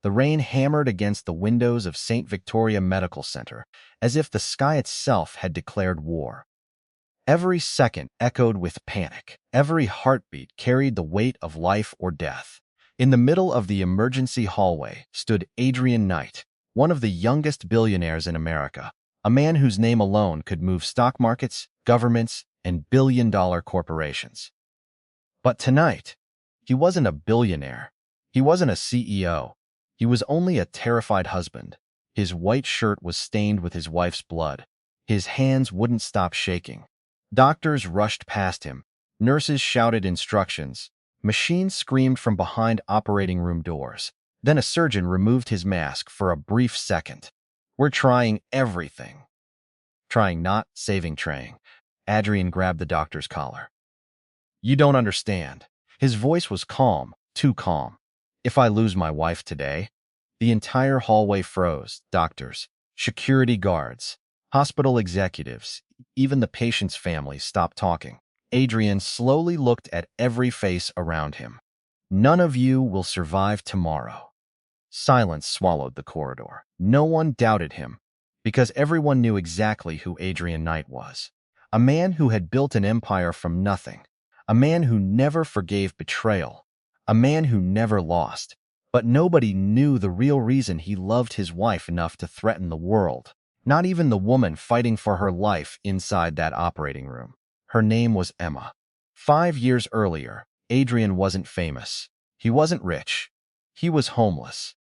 The rain hammered against the windows of St. Victoria Medical Center, as if the sky itself had declared war. Every second echoed with panic. Every heartbeat carried the weight of life or death. In the middle of the emergency hallway stood Adrian Knight, one of the youngest billionaires in America, a man whose name alone could move stock markets, governments, and billion-dollar corporations. But tonight, he wasn't a billionaire. He wasn't a CEO. He was only a terrified husband. His white shirt was stained with his wife's blood. His hands wouldn't stop shaking. Doctors rushed past him. Nurses shouted instructions. Machines screamed from behind operating room doors. Then a surgeon removed his mask for a brief second. "We're trying everything." Trying, not saving, trying. Adrian grabbed the doctor's collar. "You don't understand." His voice was calm, too calm. "If I lose my wife today..." The entire hallway froze. Doctors, security guards, hospital executives, even the patient's family stopped talking. Adrian slowly looked at every face around him. "None of you will survive tomorrow." Silence swallowed the corridor. No one doubted him, because everyone knew exactly who Adrian Knight was. A man who had built an empire from nothing. A man who never forgave betrayal. A man who never lost. But nobody knew the real reason he loved his wife enough to threaten the world. Not even the woman fighting for her life inside that operating room. Her name was Emma. 5 years earlier, Adrian wasn't famous. He wasn't rich. He was homeless.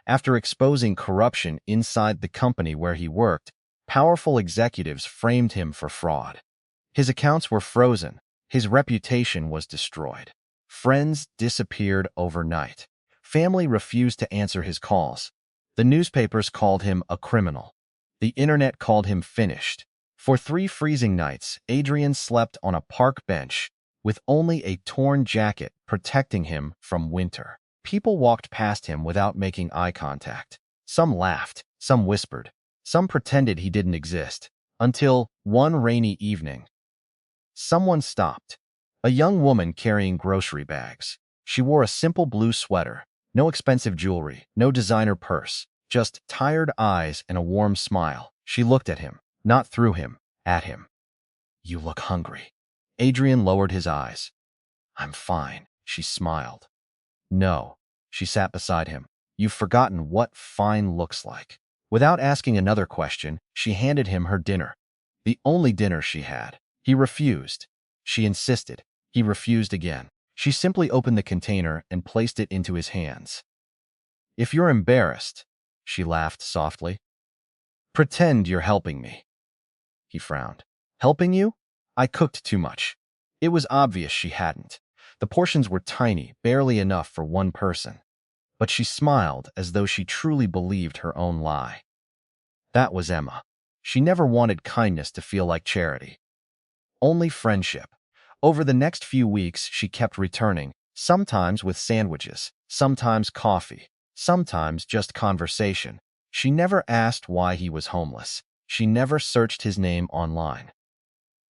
After exposing corruption inside the company where he worked, powerful executives framed him for fraud. His accounts were frozen. His reputation was destroyed. Friends disappeared overnight. Family refused to answer his calls. The newspapers called him a criminal. The internet called him finished. For 3 freezing nights, Adrian slept on a park bench with only a torn jacket protecting him from winter. People walked past him without making eye contact. Some laughed, some whispered, some pretended he didn't exist. Until one rainy evening, someone stopped. A young woman carrying grocery bags. She wore a simple blue sweater, no expensive jewelry, no designer purse, just tired eyes and a warm smile. She looked at him, not through him, at him. "You look hungry." Adrian lowered his eyes. "I'm fine," she smiled. "No." She sat beside him. "You've forgotten what fine looks like." Without asking another question, she handed him her dinner. The only dinner she had. He refused. She insisted. He refused again. She simply opened the container and placed it into his hands. "If you're embarrassed," she laughed softly, "pretend you're helping me." He frowned. "Helping you? I cooked too much." It was obvious she hadn't. The portions were tiny, barely enough for one person. But she smiled as though she truly believed her own lie. That was Emma. She never wanted kindness to feel like charity. Only friendship. Over the next few weeks, she kept returning, sometimes with sandwiches, sometimes coffee, sometimes just conversation. She never asked why he was homeless. She never searched his name online.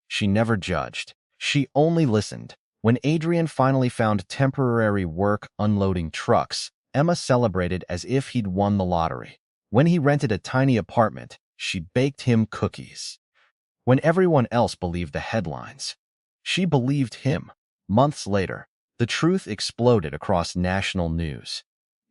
She never judged. She only listened. When Adrian finally found temporary work unloading trucks, Emma celebrated as if he'd won the lottery. When he rented a tiny apartment, she baked him cookies. When everyone else believed the headlines, she believed him. Months later, the truth exploded across national news.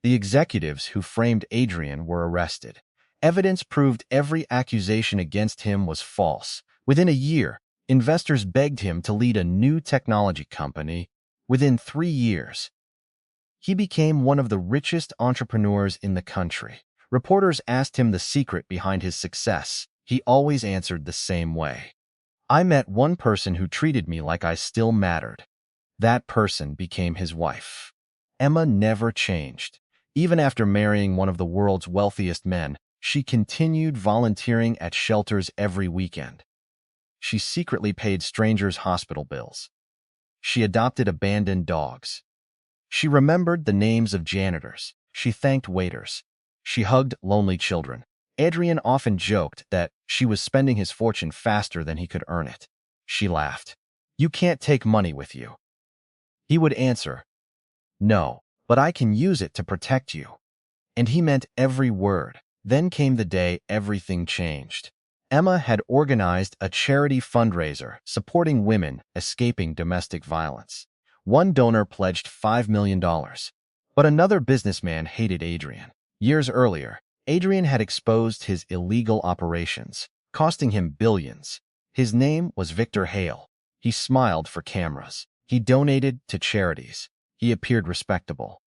The executives who framed Adrian were arrested. Evidence proved every accusation against him was false. Within a year, investors begged him to lead a new technology company. Within 3 years, he became one of the richest entrepreneurs in the country. Reporters asked him the secret behind his success. He always answered the same way. "I met one person who treated me like I still mattered. That person became his wife." Emma never changed. Even after marrying one of the world's wealthiest men, she continued volunteering at shelters every weekend. She secretly paid strangers' hospital bills. She adopted abandoned dogs. She remembered the names of janitors. She thanked waiters. She hugged lonely children. Adrian often joked that she was spending his fortune faster than he could earn it. She laughed. "You can't take money with you." He would answer, "No, but I can use it to protect you." And he meant every word. Then came the day everything changed. Emma had organized a charity fundraiser supporting women escaping domestic violence. One donor pledged $5 million. But another businessman hated Adrian. Years earlier, Adrian had exposed his illegal operations, costing him billions. His name was Victor Hale. He smiled for cameras. He donated to charities. He appeared respectable.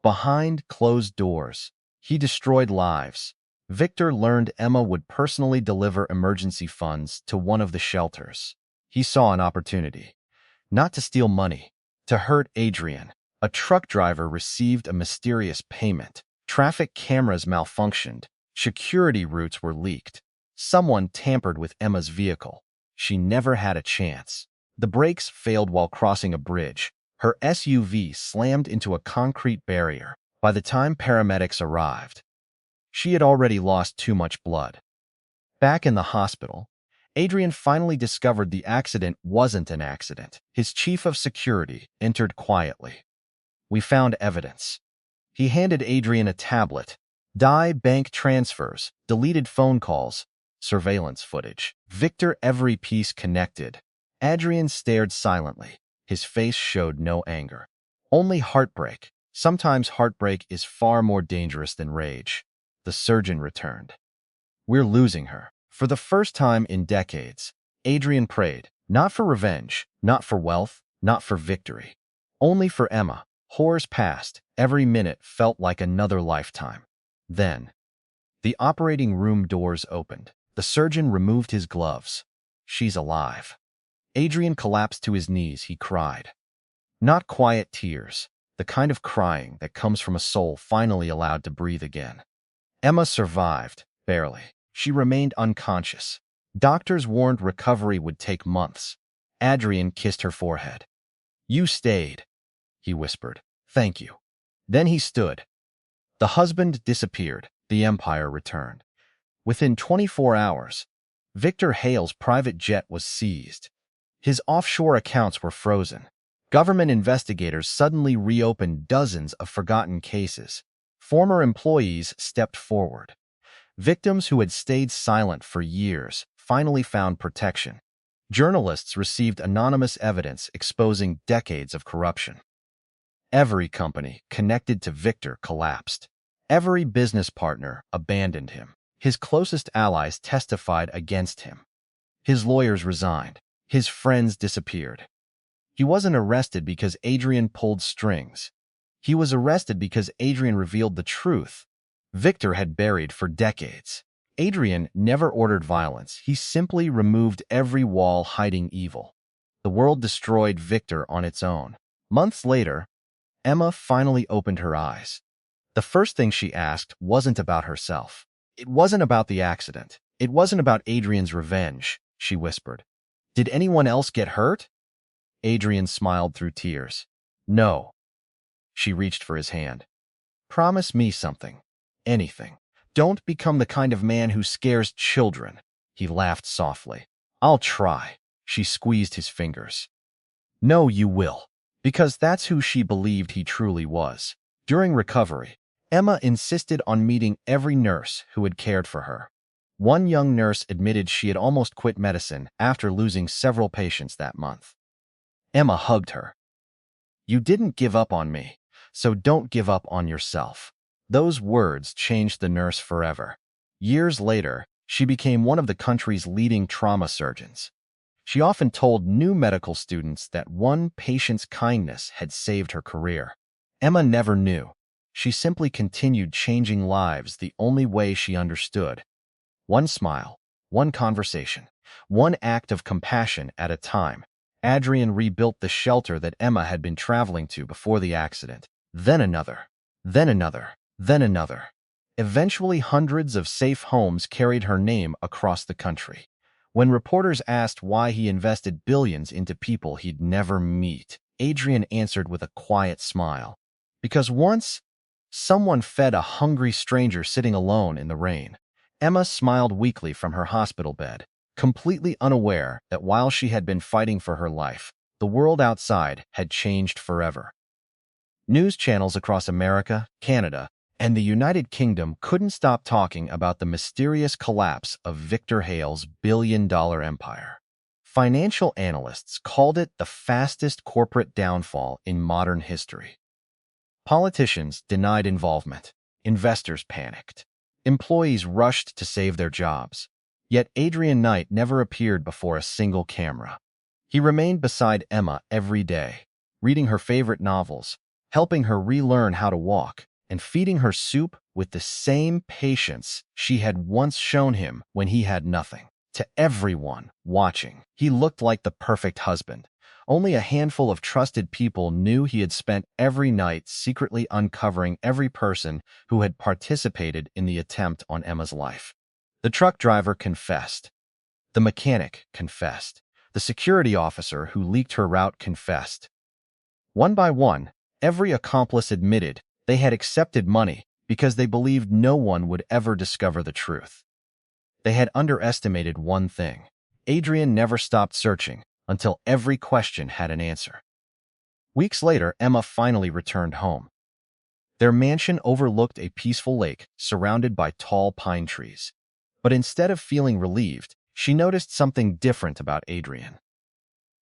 Behind closed doors, he destroyed lives. Victor learned Emma would personally deliver emergency funds to one of the shelters. He saw an opportunity, not to steal money, to hurt Adrian. A truck driver received a mysterious payment. Traffic cameras malfunctioned. Security routes were leaked. Someone tampered with Emma's vehicle. She never had a chance. The brakes failed while crossing a bridge. Her SUV slammed into a concrete barrier. By the time paramedics arrived, she had already lost too much blood. Back in the hospital, Adrian finally discovered the accident wasn't an accident. His chief of security entered quietly. "We found evidence." He handed Adrian a tablet. Bank transfers, deleted phone calls, surveillance footage. Victor, every piece connected. Adrian stared silently. His face showed no anger. Only heartbreak. Sometimes heartbreak is far more dangerous than rage. The surgeon returned. "We're losing her." For the first time in decades, Adrian prayed, not for revenge, not for wealth, not for victory. Only for Emma. Hours passed. Every minute felt like another lifetime. Then, the operating room doors opened. The surgeon removed his gloves. "She's alive." Adrian collapsed to his knees. He cried. Not quiet tears, the kind of crying that comes from a soul finally allowed to breathe again. Emma survived, barely. She remained unconscious. Doctors warned recovery would take months. Adrian kissed her forehead. "You stayed," he whispered. "Thank you." Then he stood. The husband disappeared. The empire returned. Within 24 hours, Victor Hale's private jet was seized. His offshore accounts were frozen. Government investigators suddenly reopened dozens of forgotten cases. Former employees stepped forward. Victims who had stayed silent for years finally found protection. Journalists received anonymous evidence exposing decades of corruption. Every company connected to Victor collapsed. Every business partner abandoned him. His closest allies testified against him. His lawyers resigned. His friends disappeared. He wasn't arrested because Adrian pulled strings. He was arrested because Adrian revealed the truth Victor had buried for decades. Adrian never ordered violence. He simply removed every wall hiding evil. The world destroyed Victor on its own. Months later, Emma finally opened her eyes. The first thing she asked wasn't about herself. It wasn't about the accident. It wasn't about Adrian's revenge, she whispered. "Did anyone else get hurt?" Adrian smiled through tears. "No." She reached for his hand. "Promise me something. Anything. Don't become the kind of man who scares children." He laughed softly. "I'll try." She squeezed his fingers. "No, you will." Because that's who she believed he truly was. During recovery, Emma insisted on meeting every nurse who had cared for her. One young nurse admitted she had almost quit medicine after losing several patients that month. Emma hugged her. "You didn't give up on me, so don't give up on yourself." Those words changed the nurse forever. Years later, she became one of the country's leading trauma surgeons. She often told new medical students that one patient's kindness had saved her career. Emma never knew. She simply continued changing lives the only way she understood. One smile, one conversation, one act of compassion at a time. Adrian rebuilt the shelter that Emma had been traveling to before the accident. Then another, then another, then another. Eventually, hundreds of safe homes carried her name across the country. When reporters asked why he invested billions into people he'd never meet, Adrian answered with a quiet smile. Because once, someone fed a hungry stranger sitting alone in the rain. Emma smiled weakly from her hospital bed, completely unaware that while she had been fighting for her life, the world outside had changed forever. News channels across America, Canada, And the United Kingdom couldn't stop talking about the mysterious collapse of Victor Hale's billion-dollar empire. Financial analysts called it the fastest corporate downfall in modern history. Politicians denied involvement. Investors panicked. Employees rushed to save their jobs. Yet Adrian Knight never appeared before a single camera. He remained beside Emma every day, reading her favorite novels, helping her relearn how to walk, and feeding her soup with the same patience she had once shown him when he had nothing. To everyone watching, he looked like the perfect husband. Only a handful of trusted people knew he had spent every night secretly uncovering every person who had participated in the attempt on Emma's life. The truck driver confessed. The mechanic confessed. The security officer who leaked her route confessed. One by one, every accomplice admitted they had accepted money because they believed no one would ever discover the truth. They had underestimated one thing. Adrian never stopped searching until every question had an answer. Weeks later, Emma finally returned home. Their mansion overlooked a peaceful lake surrounded by tall pine trees. But instead of feeling relieved, she noticed something different about Adrian.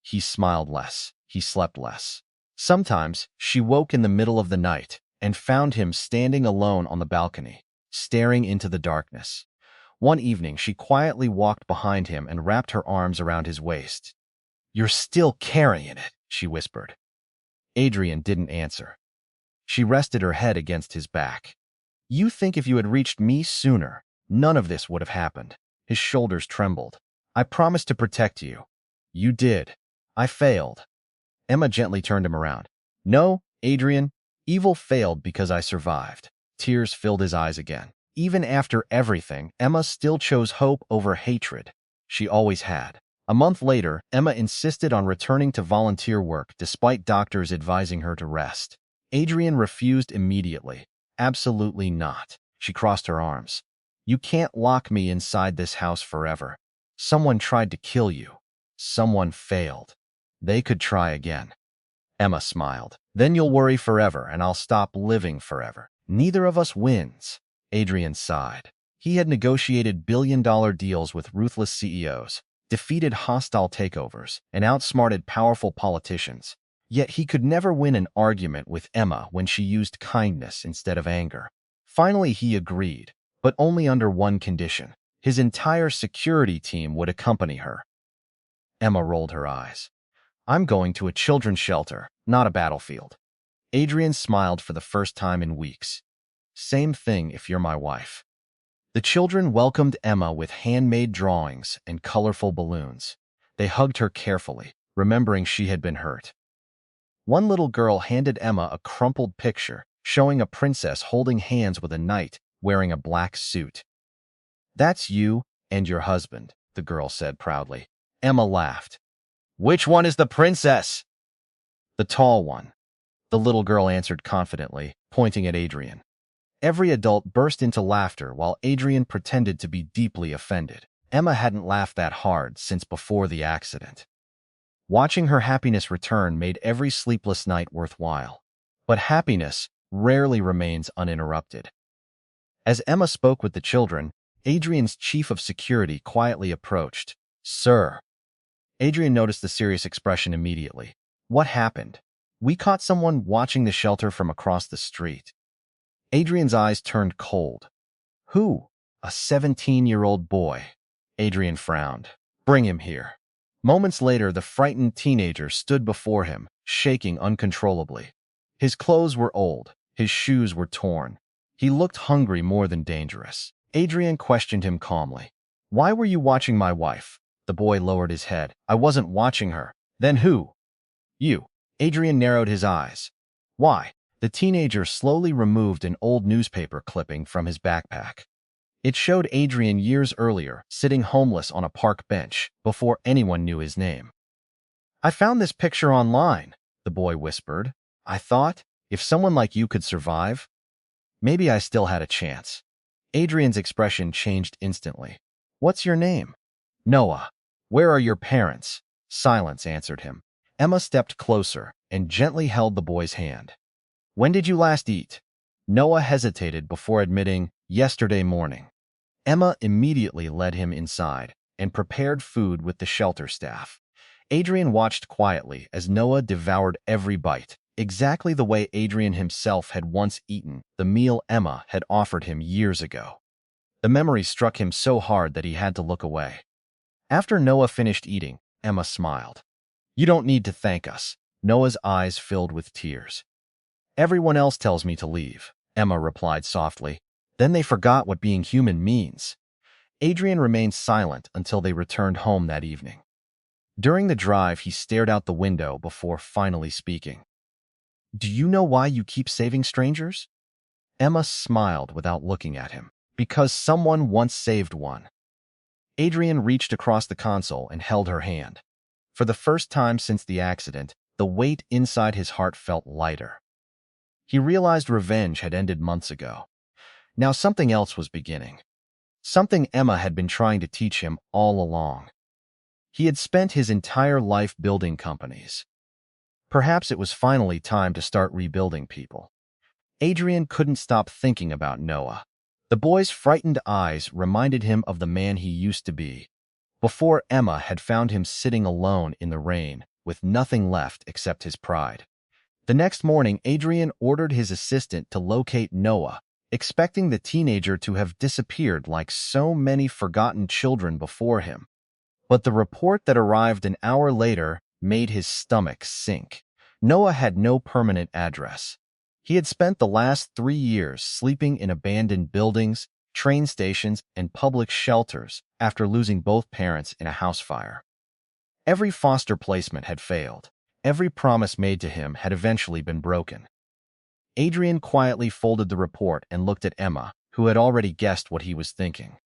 He smiled less. He slept less. Sometimes she woke in the middle of the night and found him standing alone on the balcony, staring into the darkness. One evening, she quietly walked behind him and wrapped her arms around his waist. "You're still carrying it," she whispered. Adrian didn't answer. She rested her head against his back. "You think if you had reached me sooner, none of this would have happened." His shoulders trembled. "I promised to protect you." "You did. I failed." Emma gently turned him around. "No, Adrian, evil failed because I survived." Tears filled his eyes again. Even after everything, Emma still chose hope over hatred. She always had. A month later, Emma insisted on returning to volunteer work despite doctors advising her to rest. Adrian refused immediately. "Absolutely not." She crossed her arms. "You can't lock me inside this house forever. Someone tried to kill you. Someone failed. They could try again." Emma smiled. "Then you'll worry forever and I'll stop living forever. Neither of us wins." Adrian sighed. He had negotiated billion-dollar deals with ruthless CEOs, defeated hostile takeovers, and outsmarted powerful politicians. Yet he could never win an argument with Emma when she used kindness instead of anger. Finally, he agreed, but only under one condition. His entire security team would accompany her. Emma rolled her eyes. "I'm going to a children's shelter, not a battlefield." Adrian smiled for the first time in weeks. "Same thing if you're my wife." The children welcomed Emma with handmade drawings and colorful balloons. They hugged her carefully, remembering she had been hurt. One little girl handed Emma a crumpled picture showing a princess holding hands with a knight wearing a black suit. "That's you and your husband," the girl said proudly. Emma laughed. "Which one is the princess?" "The tall one," the little girl answered confidently, pointing at Adrian. Every adult burst into laughter while Adrian pretended to be deeply offended. Emma hadn't laughed that hard since before the accident. Watching her happiness return made every sleepless night worthwhile. But happiness rarely remains uninterrupted. As Emma spoke with the children, Adrian's chief of security quietly approached. "Sir." Adrian noticed the serious expression immediately. "What happened?" "We caught someone watching the shelter from across the street." Adrian's eyes turned cold. "Who?" "A 17-year-old boy." Adrian frowned. "Bring him here." Moments later, the frightened teenager stood before him, shaking uncontrollably. His clothes were old. His shoes were torn. He looked hungry more than dangerous. Adrian questioned him calmly. "Why were you watching my wife?" The boy lowered his head. "I wasn't watching her." "Then who?" "You." Adrian narrowed his eyes. "Why?" The teenager slowly removed an old newspaper clipping from his backpack. It showed Adrian years earlier, sitting homeless on a park bench, before anyone knew his name. "I found this picture online," the boy whispered. "I thought, if someone like you could survive, maybe I still had a chance." Adrian's expression changed instantly. "What's your name?" "Noah." "Where are your parents?" Silence answered him. Emma stepped closer and gently held the boy's hand. "When did you last eat?" Noah hesitated before admitting, "Yesterday morning." Emma immediately led him inside and prepared food with the shelter staff. Adrian watched quietly as Noah devoured every bite, exactly the way Adrian himself had once eaten the meal Emma had offered him years ago. The memory struck him so hard that he had to look away. After Noah finished eating, Emma smiled. "You don't need to thank us." Noah's eyes filled with tears. "Everyone else tells me to leave," Emma replied softly. "Then they forgot what being human means." Adrian remained silent until they returned home that evening. During the drive, he stared out the window before finally speaking. "Do you know why you keep saving strangers?" Emma smiled without looking at him. "Because someone once saved one." Adrian reached across the console and held her hand. For the first time since the accident, the weight inside his heart felt lighter. He realized revenge had ended months ago. Now something else was beginning. Something Emma had been trying to teach him all along. He had spent his entire life building companies. Perhaps it was finally time to start rebuilding people. Adrian couldn't stop thinking about Noah. The boy's frightened eyes reminded him of the man he used to be, before Emma had found him sitting alone in the rain, with nothing left except his pride. The next morning, Adrian ordered his assistant to locate Noah, expecting the teenager to have disappeared like so many forgotten children before him. But the report that arrived an hour later made his stomach sink. Noah had no permanent address. He had spent the last 3 years sleeping in abandoned buildings, train stations, and public shelters after losing both parents in a house fire. Every foster placement had failed. Every promise made to him had eventually been broken. Adrian quietly folded the report and looked at Emma, who had already guessed what he was thinking.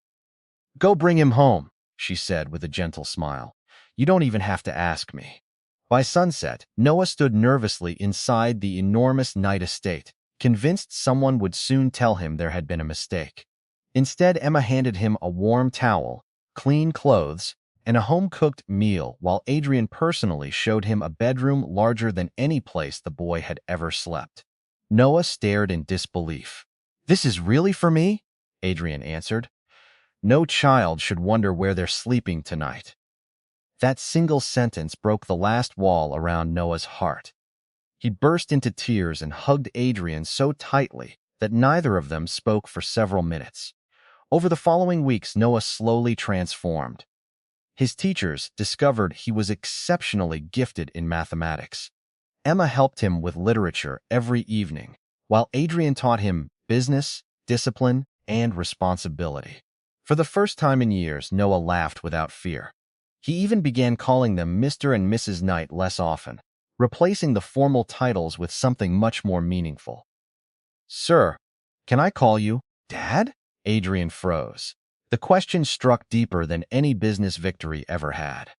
"Go bring him home," she said with a gentle smile. "You don't even have to ask me." By sunset, Noah stood nervously inside the enormous Knight estate, convinced someone would soon tell him there had been a mistake. Instead, Emma handed him a warm towel, clean clothes, and a home-cooked meal, while Adrian personally showed him a bedroom larger than any place the boy had ever slept. Noah stared in disbelief. "This is really for me?" Adrian answered. "No child should wonder where they're sleeping tonight." That single sentence broke the last wall around Noah's heart. He burst into tears and hugged Adrian so tightly that neither of them spoke for several minutes. Over the following weeks, Noah slowly transformed. His teachers discovered he was exceptionally gifted in mathematics. Emma helped him with literature every evening, while Adrian taught him business, discipline, and responsibility. For the first time in years, Noah laughed without fear. He even began calling them Mr. and Mrs. Knight less often, replacing the formal titles with something much more meaningful. "Sir, can I call you Dad?" Adrian froze. The question struck deeper than any business victory ever had.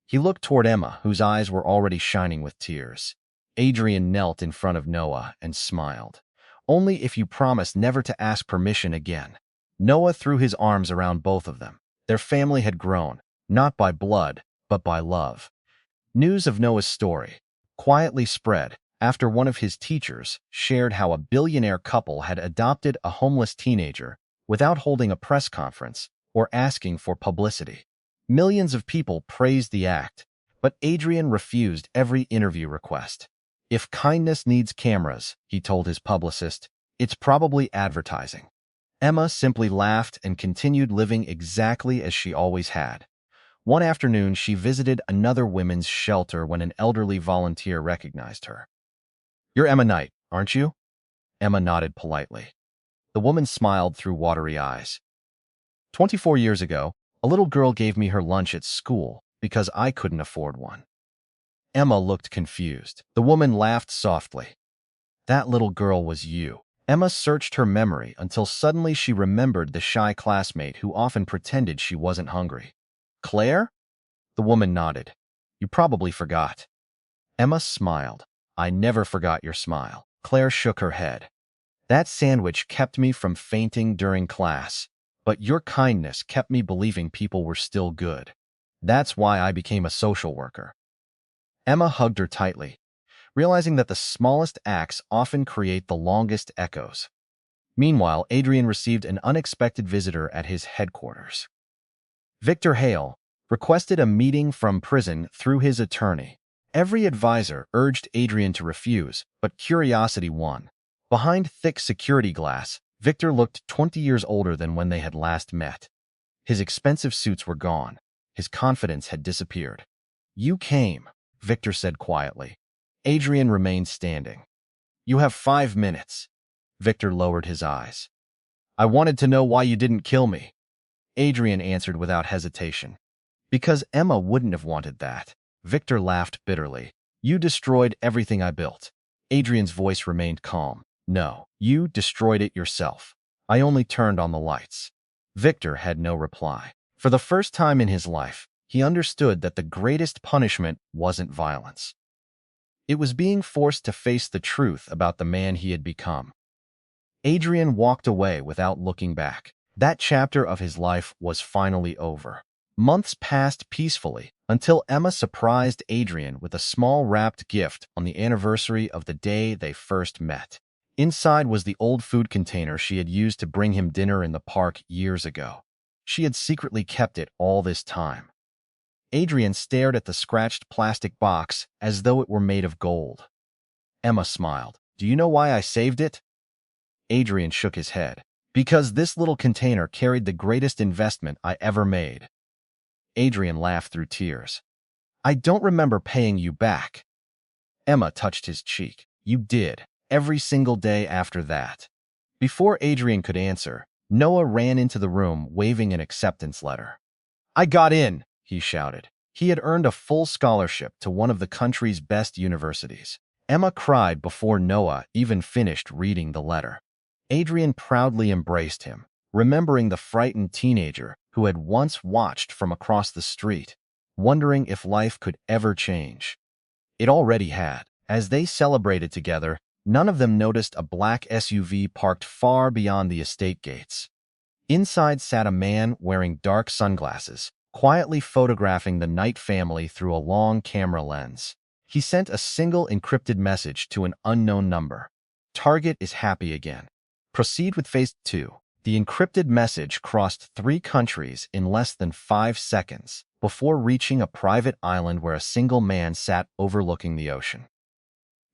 He looked toward Emma, whose eyes were already shining with tears. Adrian knelt in front of Noah and smiled. "Only if you promise never to ask permission again." Noah threw his arms around both of them. Their family had grown, not by blood, but by love. News of Noah's story quietly spread after one of his teachers shared how a billionaire couple had adopted a homeless teenager without holding a press conference or asking for publicity. Millions of people praised the act, but Adrian refused every interview request. "If kindness needs cameras," he told his publicist, "it's probably advertising." Emma simply laughed and continued living exactly as she always had. One afternoon, she visited another women's shelter when an elderly volunteer recognized her. "You're Emma Knight, aren't you?" Emma nodded politely. The woman smiled through watery eyes. 24 years ago, a little girl gave me her lunch at school because I couldn't afford one." Emma looked confused. The woman laughed softly. "That little girl was you." Emma searched her memory until suddenly she remembered the shy classmate who often pretended she wasn't hungry. "Claire?" The woman nodded. "You probably forgot." Emma smiled. "I never forgot your smile." Claire shook her head. "That sandwich kept me from fainting during class, but your kindness kept me believing people were still good. That's why I became a social worker." Emma hugged her tightly, realizing that the smallest acts often create the longest echoes. Meanwhile, Adrian received an unexpected visitor at his headquarters. Victor Hale requested a meeting from prison through his attorney. Every advisor urged Adrian to refuse, but curiosity won. Behind thick security glass, Victor looked 20 years older than when they had last met. His expensive suits were gone. His confidence had disappeared. "You came," Victor said quietly. Adrian remained standing. "You have 5 minutes." Victor lowered his eyes. "I wanted to know why you didn't kill me," Adrian answered without hesitation. "Because Emma wouldn't have wanted that." Victor laughed bitterly. "You destroyed everything I built." Adrian's voice remained calm. "No, you destroyed it yourself. I only turned on the lights." Victor had no reply. For the first time in his life, he understood that the greatest punishment wasn't violence. It was being forced to face the truth about the man he had become. Adrian walked away without looking back. That chapter of his life was finally over. Months passed peacefully until Emma surprised Adrian with a small wrapped gift on the anniversary of the day they first met. Inside was the old food container she had used to bring him dinner in the park years ago. She had secretly kept it all this time. Adrian stared at the scratched plastic box as though it were made of gold. Emma smiled. "Do you know why I saved it?" Adrian shook his head. "Because this little container carried the greatest investment I ever made." Adrian laughed through tears. "I don't remember paying you back." Emma touched his cheek. "You did, every single day after that." Before Adrian could answer, Noah ran into the room waving an acceptance letter. "I got in," he shouted. He had earned a full scholarship to one of the country's best universities. Emma cried before Noah even finished reading the letter. Adrian proudly embraced him, remembering the frightened teenager who had once watched from across the street, wondering if life could ever change. It already had. As they celebrated together, none of them noticed a black SUV parked far beyond the estate gates. Inside sat a man wearing dark sunglasses, quietly photographing the Knight family through a long camera lens. He sent a single encrypted message to an unknown number. "Target is happy again. Proceed with phase 2. The encrypted message crossed 3 countries in less than 5 seconds before reaching a private island where a single man sat overlooking the ocean.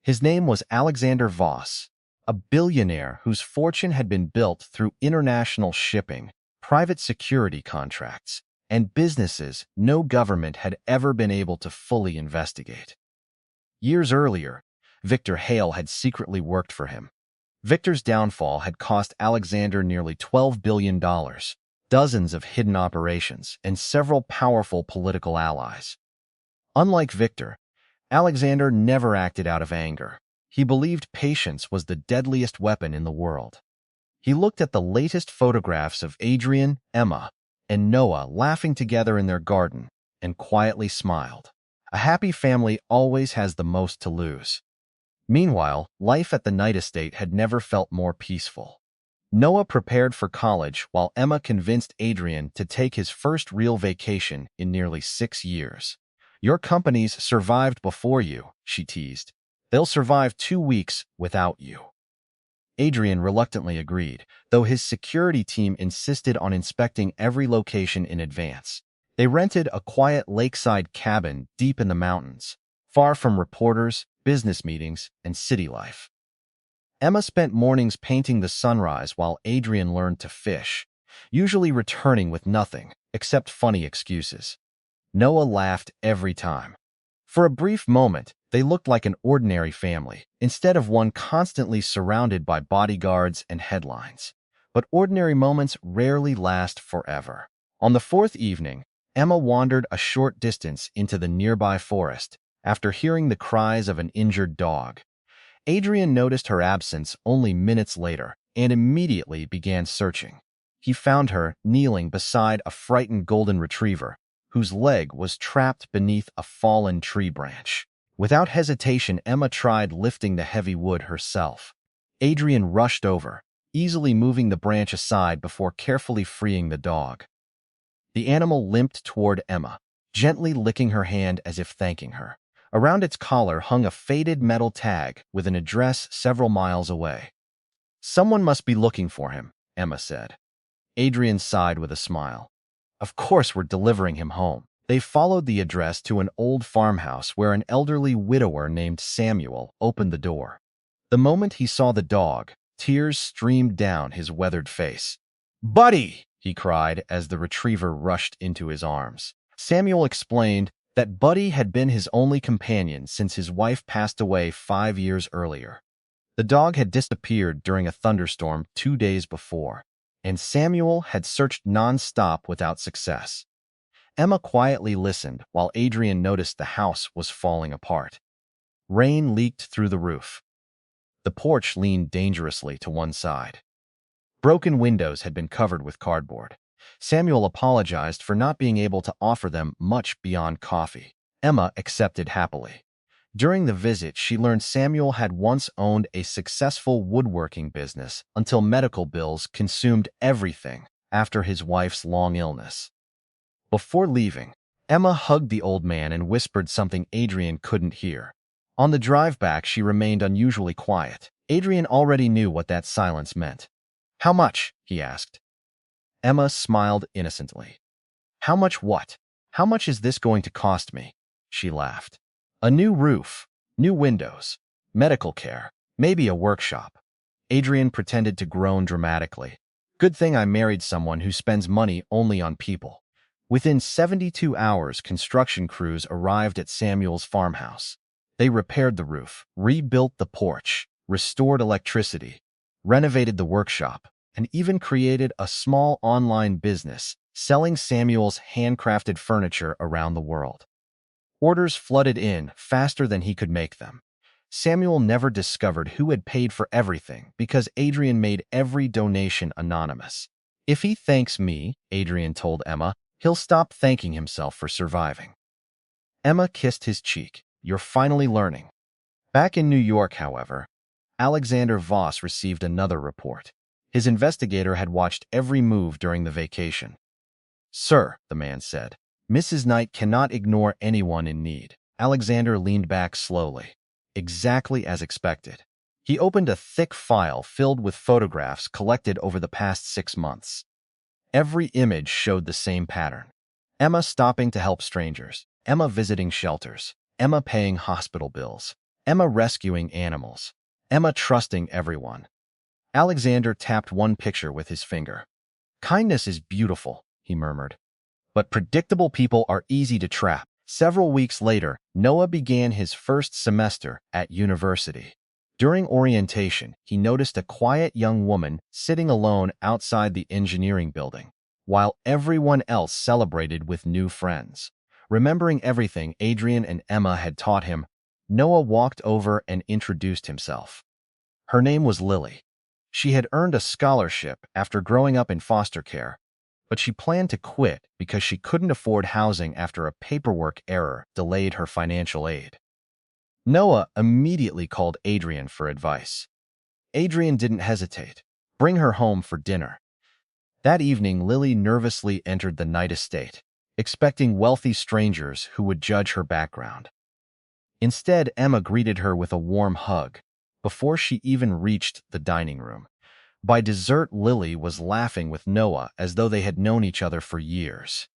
His name was Alexander Voss, a billionaire whose fortune had been built through international shipping, private security contracts, and businesses no government had ever been able to fully investigate. Years earlier, Victor Hale had secretly worked for him. Victor's downfall had cost Alexander nearly $12 billion, dozens of hidden operations, and several powerful political allies. Unlike Victor, Alexander never acted out of anger. He believed patience was the deadliest weapon in the world. He looked at the latest photographs of Adrian, Emma, and Noah laughing together in their garden and quietly smiled. A happy family always has the most to lose. Meanwhile, life at the Knight estate had never felt more peaceful. Noah prepared for college while Emma convinced Adrian to take his first real vacation in nearly 6 years. "Your companies survived before you," she teased. "They'll survive 2 weeks without you." Adrian reluctantly agreed, though his security team insisted on inspecting every location in advance. They rented a quiet lakeside cabin deep in the mountains, far from reporters, business meetings, and city life. Emma spent mornings painting the sunrise while Adrian learned to fish, usually returning with nothing except funny excuses. Noah laughed every time. For a brief moment, they looked like an ordinary family, instead of one constantly surrounded by bodyguards and headlines. But ordinary moments rarely last forever. On the 4th evening, Emma wandered a short distance into the nearby forest after hearing the cries of an injured dog. Adrian noticed her absence only minutes later and immediately began searching. He found her kneeling beside a frightened golden retriever, whose leg was trapped beneath a fallen tree branch. Without hesitation, Emma tried lifting the heavy wood herself. Adrian rushed over, easily moving the branch aside before carefully freeing the dog. The animal limped toward Emma, gently licking her hand as if thanking her. Around its collar hung a faded metal tag with an address several miles away. Someone must be looking for him, Emma said. Adrian sighed with a smile. Of course we're delivering him home. They followed the address to an old farmhouse where an elderly widower named Samuel opened the door. The moment he saw the dog, tears streamed down his weathered face. "Buddy!" he cried as the retriever rushed into his arms. Samuel explained that Buddy had been his only companion since his wife passed away 5 years earlier. The dog had disappeared during a thunderstorm 2 days before, and Samuel had searched non-stop without success. Emma quietly listened while Adrian noticed the house was falling apart. Rain leaked through the roof. The porch leaned dangerously to one side. Broken windows had been covered with cardboard. Samuel apologized for not being able to offer them much beyond coffee. Emma accepted happily. During the visit, she learned Samuel had once owned a successful woodworking business until medical bills consumed everything after his wife's long illness. Before leaving, Emma hugged the old man and whispered something Adrian couldn't hear. On the drive back, she remained unusually quiet. Adrian already knew what that silence meant. "How much?" he asked. Emma smiled innocently. "How much what? How much is this going to cost me?" She laughed. "A new roof, new windows, medical care, maybe a workshop." Adrian pretended to groan dramatically. "Good thing I married someone who spends money only on people." Within 72 hours, construction crews arrived at Samuel's farmhouse. They repaired the roof, rebuilt the porch, restored electricity, renovated the workshop, and even created a small online business selling Samuel's handcrafted furniture around the world. Orders flooded in faster than he could make them. Samuel never discovered who had paid for everything because Adrian made every donation anonymous. "If he thanks me," Adrian told Emma, "he'll stop thanking himself for surviving." Emma kissed his cheek. "You're finally learning." Back in New York, however, Alexander Voss received another report. His investigator had watched every move during the vacation. "Sir," the man said, "Mrs. Knight cannot ignore anyone in need." Alexander leaned back slowly. Exactly as expected. He opened a thick file filled with photographs collected over the past 6 months. Every image showed the same pattern. Emma stopping to help strangers. Emma visiting shelters. Emma paying hospital bills. Emma rescuing animals. Emma trusting everyone. Alexander tapped one picture with his finger. "Kindness is beautiful," he murmured. "But predictable people are easy to trap." Several weeks later, Noah began his first semester at university. During orientation, he noticed a quiet young woman sitting alone outside the engineering building, while everyone else celebrated with new friends. Remembering everything Adrian and Emma had taught him, Noah walked over and introduced himself. Her name was Lily. She had earned a scholarship after growing up in foster care, but she planned to quit because she couldn't afford housing after a paperwork error delayed her financial aid. Noah immediately called Adrian for advice. Adrian didn't hesitate. "Bring her home for dinner." That evening, Lily nervously entered the Knight estate, expecting wealthy strangers who would judge her background. Instead, Emma greeted her with a warm hug before she even reached the dining room. By dessert, Lily was laughing with Noah as though they had known each other for years.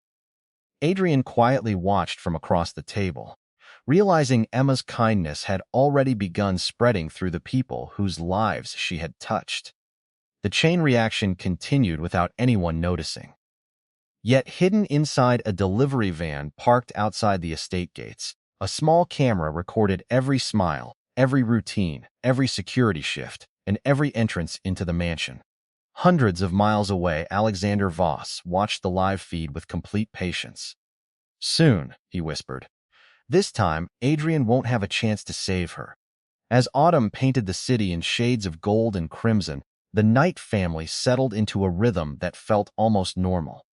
Adrian quietly watched from across the table, realizing Emma's kindness had already begun spreading through the people whose lives she had touched. The chain reaction continued without anyone noticing. Yet hidden inside a delivery van parked outside the estate gates, a small camera recorded every smile, every routine, every security shift, and every entrance into the mansion. Hundreds of miles away, Alexander Voss watched the live feed with complete patience. "Soon," he whispered. "This time, Adrian won't have a chance to save her." As autumn painted the city in shades of gold and crimson, the Knight family settled into a rhythm that felt almost normal.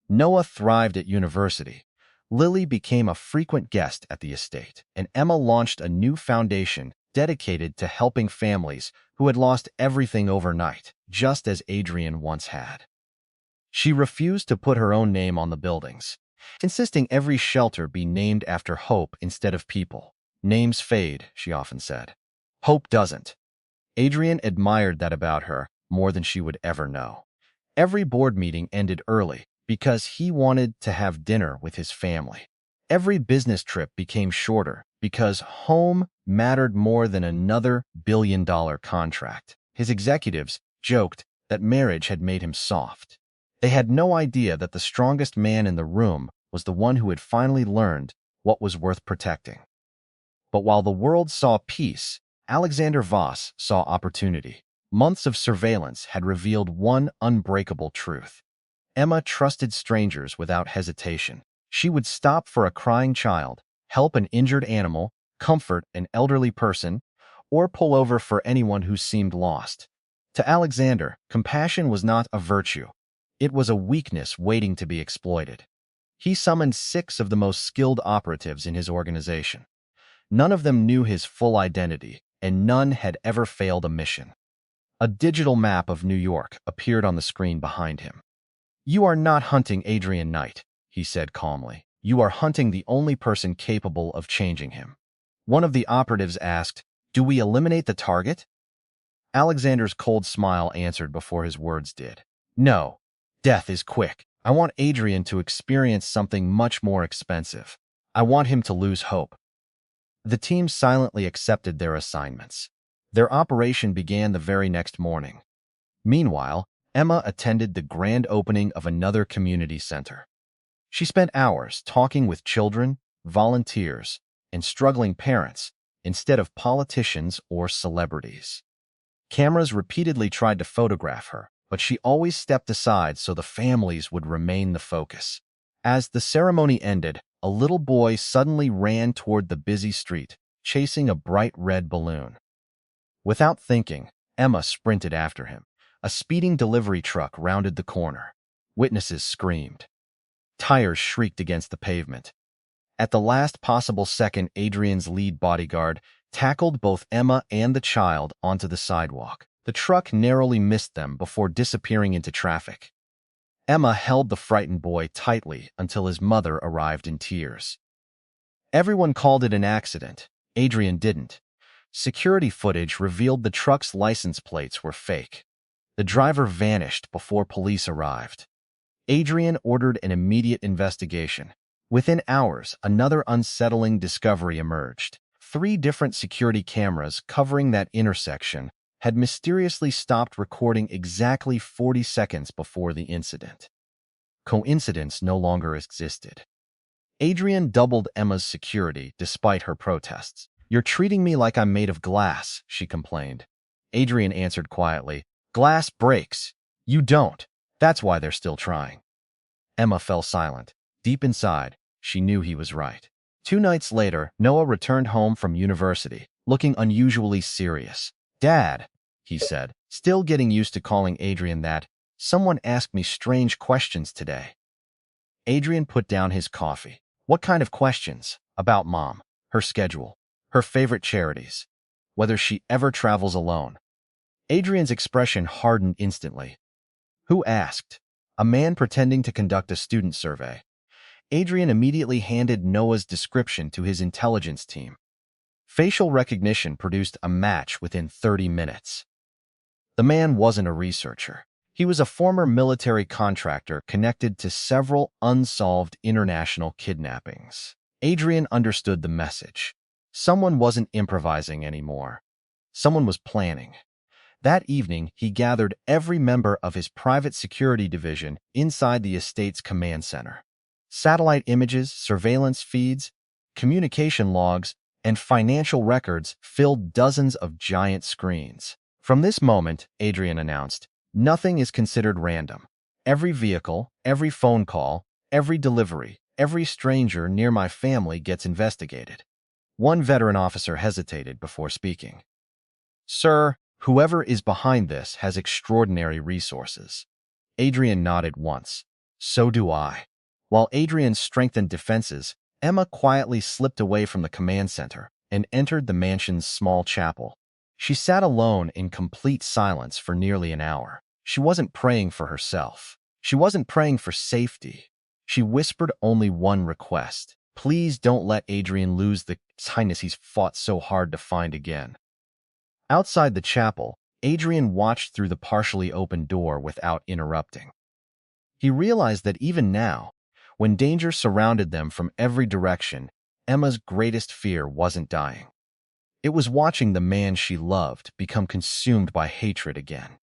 Noah thrived at university. Lily became a frequent guest at the estate, and Emma launched a new foundation dedicated to helping families who had lost everything overnight, just as Adrian once had. She refused to put her own name on the buildings, insisting every shelter be named after hope instead of people. "Names fade," she often said. "Hope doesn't." Adrian admired that about her more than she would ever know. Every board meeting ended early because he wanted to have dinner with his family. Every business trip became shorter because home mattered more than another billion-dollar contract. His executives joked that marriage had made him soft. They had no idea that the strongest man in the room was the one who had finally learned what was worth protecting. But while the world saw peace, Alexander Voss saw opportunity. Months of surveillance had revealed one unbreakable truth. Emma trusted strangers without hesitation. She would stop for a crying child, help an injured animal, comfort an elderly person, or pull over for anyone who seemed lost. To Alexander, compassion was not a virtue. It was a weakness waiting to be exploited. He summoned 6 of the most skilled operatives in his organization. None of them knew his full identity, and none had ever failed a mission. A digital map of New York appeared on the screen behind him. "You are not hunting Adrian Knight," he said calmly. "You are hunting the only person capable of changing him." One of the operatives asked, "Do we eliminate the target?" Alexander's cold smile answered before his words did. "No. Death is quick. I want Adrian to experience something much more expensive. I want him to lose hope." The team silently accepted their assignments. Their operation began the very next morning. Meanwhile, Emma attended the grand opening of another community center. She spent hours talking with children, volunteers, and struggling parents instead of politicians or celebrities. Cameras repeatedly tried to photograph her, but she always stepped aside so the families would remain the focus. As the ceremony ended, a little boy suddenly ran toward the busy street, chasing a bright red balloon. Without thinking, Emma sprinted after him. A speeding delivery truck rounded the corner. Witnesses screamed. Tires shrieked against the pavement. At the last possible second, Adrian's lead bodyguard tackled both Emma and the child onto the sidewalk. The truck narrowly missed them before disappearing into traffic. Emma held the frightened boy tightly until his mother arrived in tears. Everyone called it an accident. Adrian didn't. Security footage revealed the truck's license plates were fake. The driver vanished before police arrived. Adrian ordered an immediate investigation. Within hours, another unsettling discovery emerged. 3 different security cameras covering that intersection had mysteriously stopped recording exactly 40 seconds before the incident. Coincidence no longer existed. Adrian doubled Emma's security despite her protests. "You're treating me like I'm made of glass," she complained. Adrian answered quietly, "Glass breaks. You don't. That's why they're still trying." Emma fell silent. Deep inside, she knew he was right. 2 nights later, Noah returned home from university, looking unusually serious. "Dad," he said, still getting used to calling Adrian that, "someone asked me strange questions today." Adrian put down his coffee. "What kind of questions?" "About Mom, her schedule, her favorite charities, whether she ever travels alone." Adrian's expression hardened instantly. "Who asked?" "A man pretending to conduct a student survey." Adrian immediately handed Noah's description to his intelligence team. Facial recognition produced a match within 30 minutes. The man wasn't a researcher. He was a former military contractor connected to several unsolved international kidnappings. Adrian understood the message. Someone wasn't improvising anymore. Someone was planning. That evening, he gathered every member of his private security division inside the estate's command center. Satellite images, surveillance feeds, communication logs, and financial records filled dozens of giant screens. "From this moment," Adrian announced, "nothing is considered random. Every vehicle, every phone call, every delivery, every stranger near my family gets investigated." One veteran officer hesitated before speaking. "Sir, whoever is behind this has extraordinary resources." Adrian nodded once. "So do I." While Adrian strengthened defenses, Emma quietly slipped away from the command center and entered the mansion's small chapel. She sat alone in complete silence for nearly an hour. She wasn't praying for herself. She wasn't praying for safety. She whispered only one request. "Please don't let Adrian lose the kindness he's fought so hard to find again." Outside the chapel, Adrian watched through the partially open door without interrupting. He realized that even now, when danger surrounded them from every direction, Emma's greatest fear wasn't dying. It was watching the man she loved become consumed by hatred again.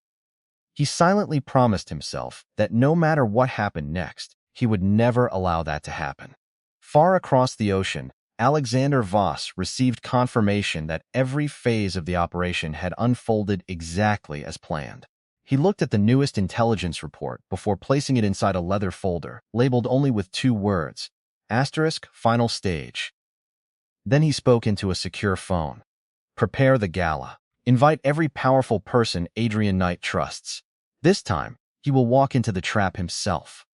He silently promised himself that no matter what happened next, he would never allow that to happen. Far across the ocean, Alexander Voss received confirmation that every phase of the operation had unfolded exactly as planned. He looked at the newest intelligence report before placing it inside a leather folder, labeled only with 2 words, *final stage. Then he spoke into a secure phone. Prepare the gala. Invite every powerful person Adrian Knight trusts. This time, he will walk into the trap himself.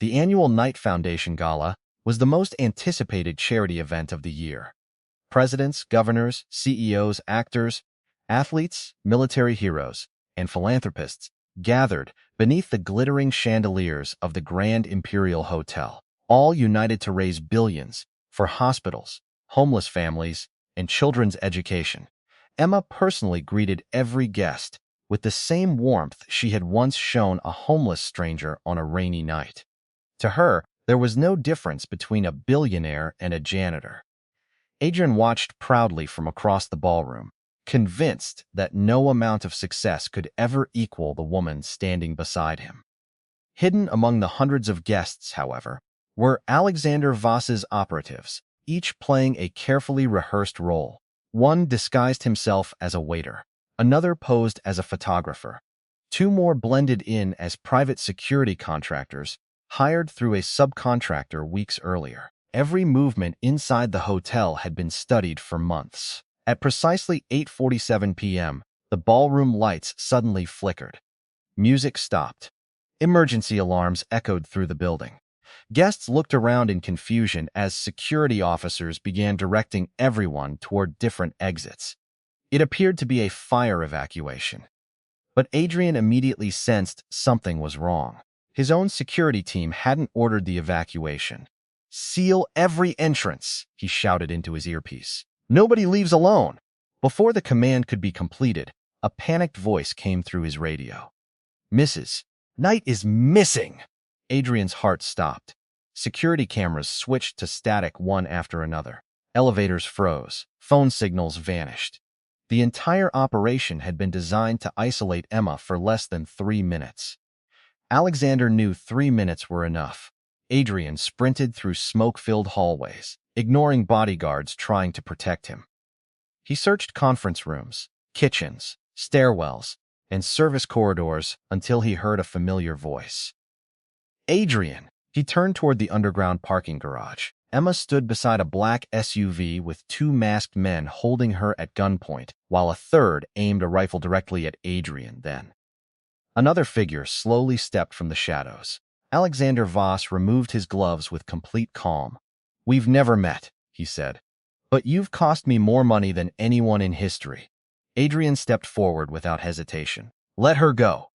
The annual Knight Foundation Gala was the most anticipated charity event of the year. Presidents, governors, CEOs, actors, athletes, military heroes, and philanthropists gathered beneath the glittering chandeliers of the Grand Imperial Hotel, all united to raise billions for hospitals, homeless families, and children's education. Emma personally greeted every guest with the same warmth she had once shown a homeless stranger on a rainy night. To her, there was no difference between a billionaire and a janitor. Adrian watched proudly from across the ballroom, convinced that no amount of success could ever equal the woman standing beside him. Hidden among the hundreds of guests, however, were Alexander Voss's operatives, each playing a carefully rehearsed role. One disguised himself as a waiter, another posed as a photographer. 2 more blended in as private security contractors, hired through a subcontractor weeks earlier. Every movement inside the hotel had been studied for months. At precisely 8:47 p.m., the ballroom lights suddenly flickered. Music stopped. Emergency alarms echoed through the building. Guests looked around in confusion as security officers began directing everyone toward different exits. It appeared to be a fire evacuation. But Adrian immediately sensed something was wrong. His own security team hadn't ordered the evacuation. "Seal every entrance," he shouted into his earpiece. "Nobody leaves alone." Before the command could be completed, a panicked voice came through his radio. "Mrs. Knight is missing!" Adrian's heart stopped. Security cameras switched to static one after another. Elevators froze. Phone signals vanished. The entire operation had been designed to isolate Emma for less than 3 minutes. Alexander knew 3 minutes were enough. Adrian sprinted through smoke-filled hallways, ignoring bodyguards trying to protect him. He searched conference rooms, kitchens, stairwells, and service corridors until he heard a familiar voice. "Adrian!" He turned toward the underground parking garage. Emma stood beside a black SUV with 2 masked men holding her at gunpoint, while a third aimed a rifle directly at Adrian then. Another figure slowly stepped from the shadows. Alexander Voss removed his gloves with complete calm. "We've never met," he said, "but you've cost me more money than anyone in history." Adrian stepped forward without hesitation. "Let her go."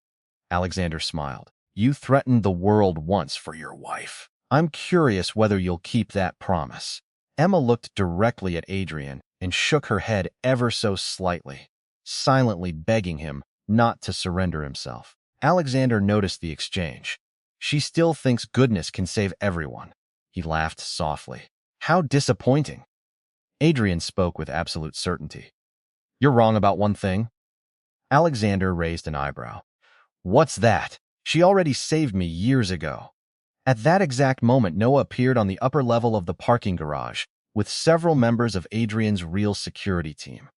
Alexander smiled. "You threatened the world once for your wife. I'm curious whether you'll keep that promise." Emma looked directly at Adrian and shook her head ever so slightly, silently begging him not to surrender himself. Alexander noticed the exchange. "She still thinks goodness can save everyone." He laughed softly. "How disappointing." Adrian spoke with absolute certainty. "You're wrong about one thing." Alexander raised an eyebrow. "What's that?" "She already saved me years ago." At that exact moment, Noah appeared on the upper level of the parking garage with several members of Adrian's real security team.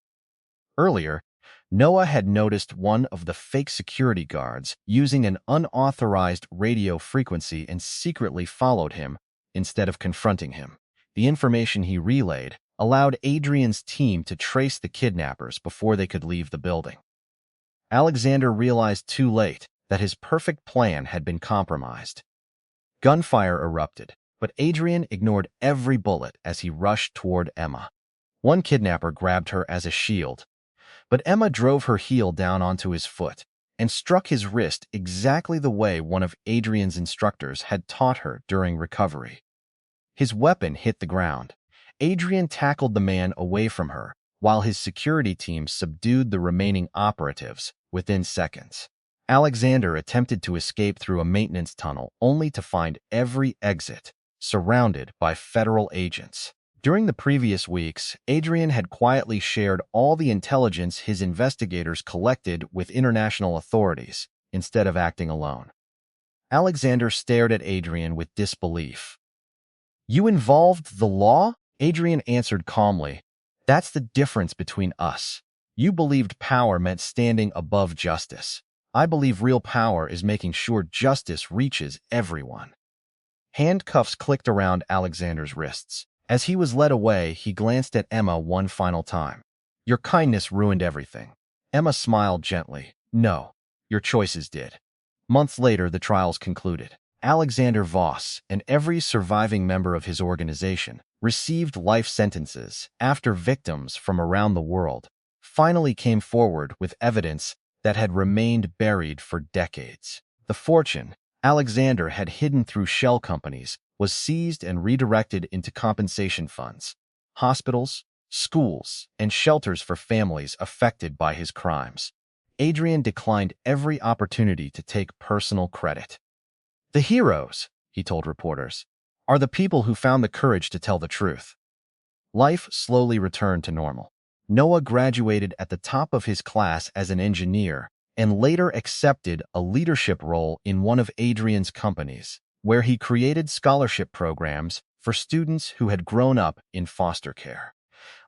Earlier, Noah had noticed one of the fake security guards using an unauthorized radio frequency and secretly followed him instead of confronting him. The information he relayed allowed Adrian's team to trace the kidnappers before they could leave the building. Alexander realized too late that his perfect plan had been compromised. Gunfire erupted, but Adrian ignored every bullet as he rushed toward Emma. One kidnapper grabbed her as a shield, but Emma drove her heel down onto his foot and struck his wrist exactly the way one of Adrian's instructors had taught her during recovery. His weapon hit the ground. Adrian tackled the man away from her, while his security team subdued the remaining operatives within seconds. Alexander attempted to escape through a maintenance tunnel only to find every exit surrounded by federal agents. During the previous weeks, Adrian had quietly shared all the intelligence his investigators collected with international authorities instead of acting alone. Alexander stared at Adrian with disbelief. "You involved the law?" Adrian answered calmly. "That's the difference between us. You believed power meant standing above justice. I believe real power is making sure justice reaches everyone." Handcuffs clicked around Alexander's wrists. As he was led away, he glanced at Emma one final time. "Your kindness ruined everything." Emma smiled gently. "No, your choices did." Months later, the trials concluded. Alexander Voss and every surviving member of his organization received life sentences after victims from around the world finally came forward with evidence that had remained buried for decades. The fortune Alexander had hidden through shell companies was seized and redirected into compensation funds, hospitals, schools, and shelters for families affected by his crimes. Adrian declined every opportunity to take personal credit. "The heroes," he told reporters, "are the people who found the courage to tell the truth." Life slowly returned to normal. Noah graduated at the top of his class as an engineer and later accepted a leadership role in one of Adrian's companies, where he created scholarship programs for students who had grown up in foster care.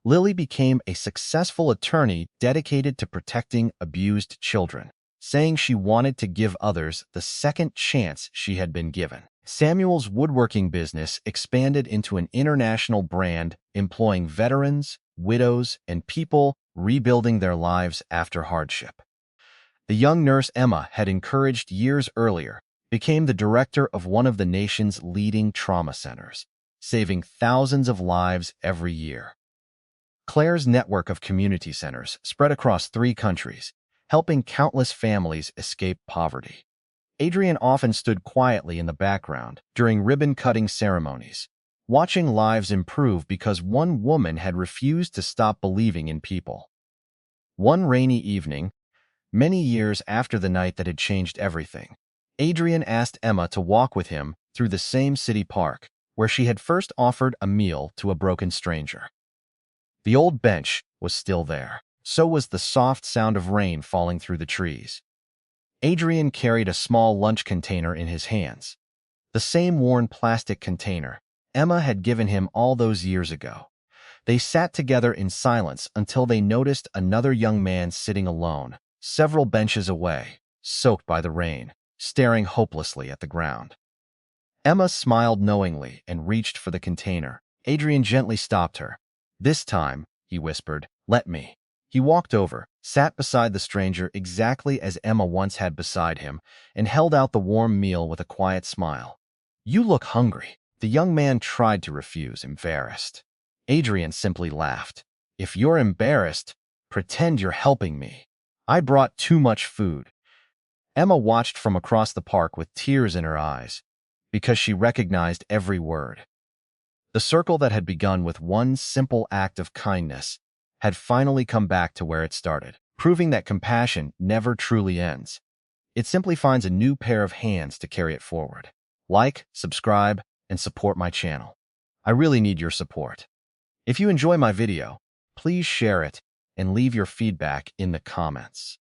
Lily became a successful attorney dedicated to protecting abused children, saying she wanted to give others the second chance she had been given. Samuel's woodworking business expanded into an international brand employing veterans, widows, and people rebuilding their lives after hardship. The young nurse Emma had encouraged years earlier became the director of one of the nation's leading trauma centers, saving thousands of lives every year. Claire's network of community centers spread across 3 countries, helping countless families escape poverty. Adrian often stood quietly in the background during ribbon-cutting ceremonies, watching lives improve because one woman had refused to stop believing in people. One rainy evening, many years after the night that had changed everything, Adrian asked Emma to walk with him through the same city park where she had first offered a meal to a broken stranger. The old bench was still there. So was the soft sound of rain falling through the trees. Adrian carried a small lunch container in his hands, the same worn plastic container Emma had given him all those years ago. They sat together in silence until they noticed another young man sitting alone, several benches away, soaked by the rain, staring hopelessly at the ground. Emma smiled knowingly and reached for the container. Adrian gently stopped her. "This time," he whispered, "let me." He walked over, sat beside the stranger exactly as Emma once had beside him, and held out the warm meal with a quiet smile. "You look hungry." The young man tried to refuse, embarrassed. Adrian simply laughed. "If you're embarrassed, pretend you're helping me. I brought too much food." Emma watched from across the park with tears in her eyes, because she recognized every word. The circle that had begun with one simple act of kindness had finally come back to where it started, proving that compassion never truly ends. It simply finds a new pair of hands to carry it forward. Like, subscribe, and support my channel. I really need your support. If you enjoy my video, please share it and leave your feedback in the comments.